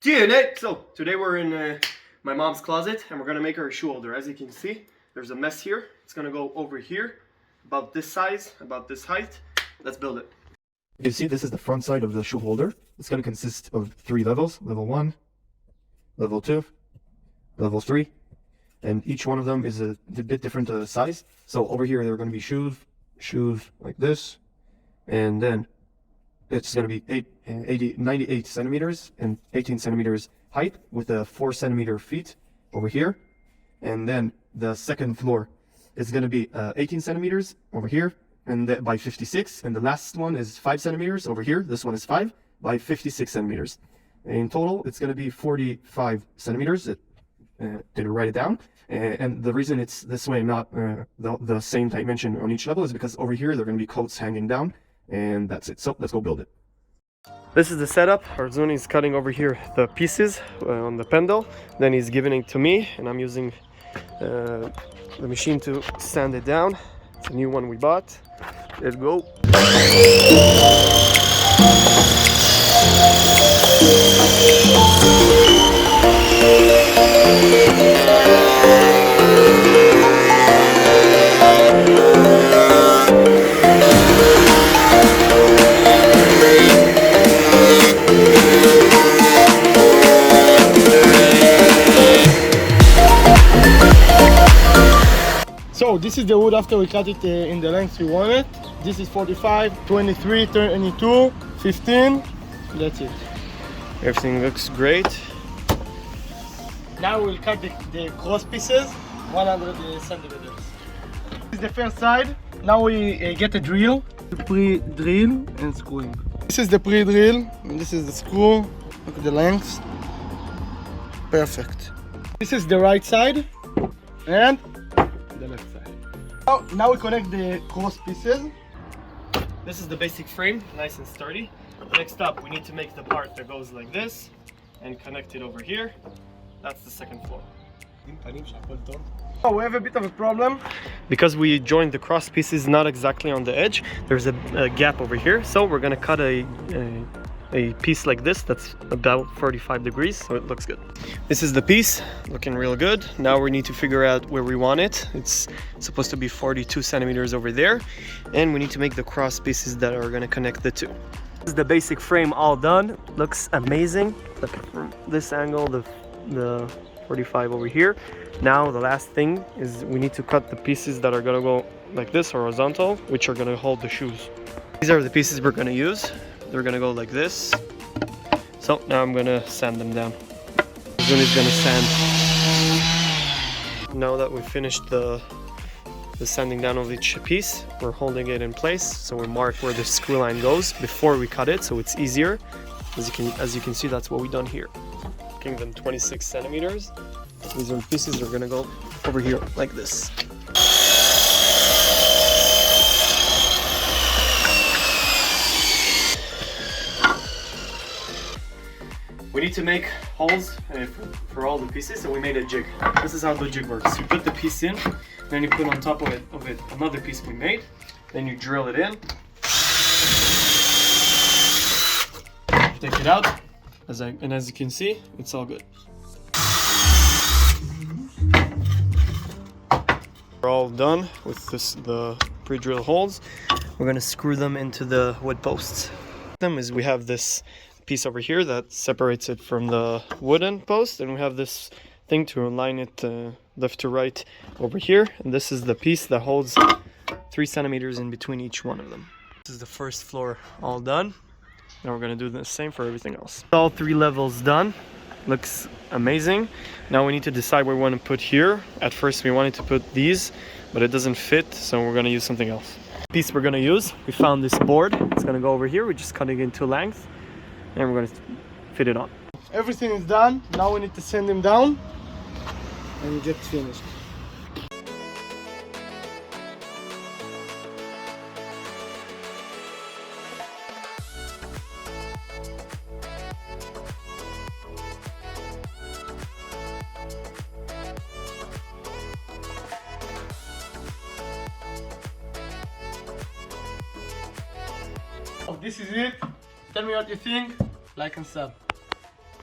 DNA! So, today we're in my mom's closet and we're gonna make her a shoe holder. As you can see, there's a mess here. It's gonna go over here, about this size, about this height. Let's build it. You see, this is the front side of the shoe holder. It's going to consist of 3 levels. Level 1, level 2, level 3. And each one of them is a bit different size. So over here, there are going to be shoes like this. And then it's going to be 98 centimeters and 18 centimeters height with a 4 centimeter feet over here. And then the second floor is going to be 18 centimeters over here. And by 56, and the last one is 5 centimeters over here. This one is 5 by 56 centimeters. In total, it's going to be 45 centimeters. Didn't write it down. And the reason it's this way, not the same dimension on each level, is because over here, there are going to be coats hanging down. And that's it. So let's go build it. This is the setup. Arzuni is cutting over here the pieces on the pendle. Then he's giving it to me, and I'm using the machine to sand it down. It's a new one we bought. Let's go. So this is the wood after we cut it in the length we want it. This is 45, 23, 22, 15. That's it. Everything looks great. Now we'll cut the cross pieces, 100 centimeters. This is the first side. Now we get a drill, pre-drill and screwing. This is the pre-drill, and this is the screw. Look at the length. Perfect. This is the right side and the left side. Now we connect the cross pieces. This is the basic frame, nice and sturdy. Next up, we need to make the part that goes like this and connect it over here. That's the second floor. Oh, we have a bit of a problem. Because we joined the cross pieces not exactly on the edge, there's a gap over here. So we're gonna cut a piece like this that's about 45 degrees, so it looks good. This is the piece, looking real good. Now we need to figure out where we want it. It's supposed to be 42 centimeters over there, and we need to make the cross pieces that are gonna connect the two. This is the basic frame all done. Looks amazing. Look from this angle, the 45 over here. Now the last thing is we need to cut the pieces that are gonna go like this, horizontal, which are gonna hold the shoes. These are the pieces we're gonna use. They're gonna go like this. So now I'm gonna sand them down. Zuni's gonna sand. Now that we finished the sanding down of each piece, we're holding it in place. So we mark where the screw line goes before we cut it, so it's easier. As you can see, that's what we done here. Making them 26 centimeters. These are pieces are gonna go over here like this. We need to make holes for all the pieces, so we made a jig. This is how the jig works. You put the piece in, then you put on top of it another piece we made, then you drill it in. Take it out, as you can see, it's all good. We're all done with the pre-drill holes. We're gonna screw them into the wood posts. We have this piece over here that separates it from the wooden post, and we have this thing to align it left to right over here, and this is the piece that holds 3 centimeters in between each one of them. This is the first floor all done. Now we're gonna do the same for everything else. All 3 levels done. Looks amazing. Now we need to decide where we want to put here. At first we wanted to put these, but it doesn't fit, so we're gonna use something else. Piece we're gonna use, we found this board. It's gonna go over here. We're just cutting it into length, and we're going to fit it on. Everything is done. Now we need to sand them down and get finished. This is it. Tell me what you think. Like and sub.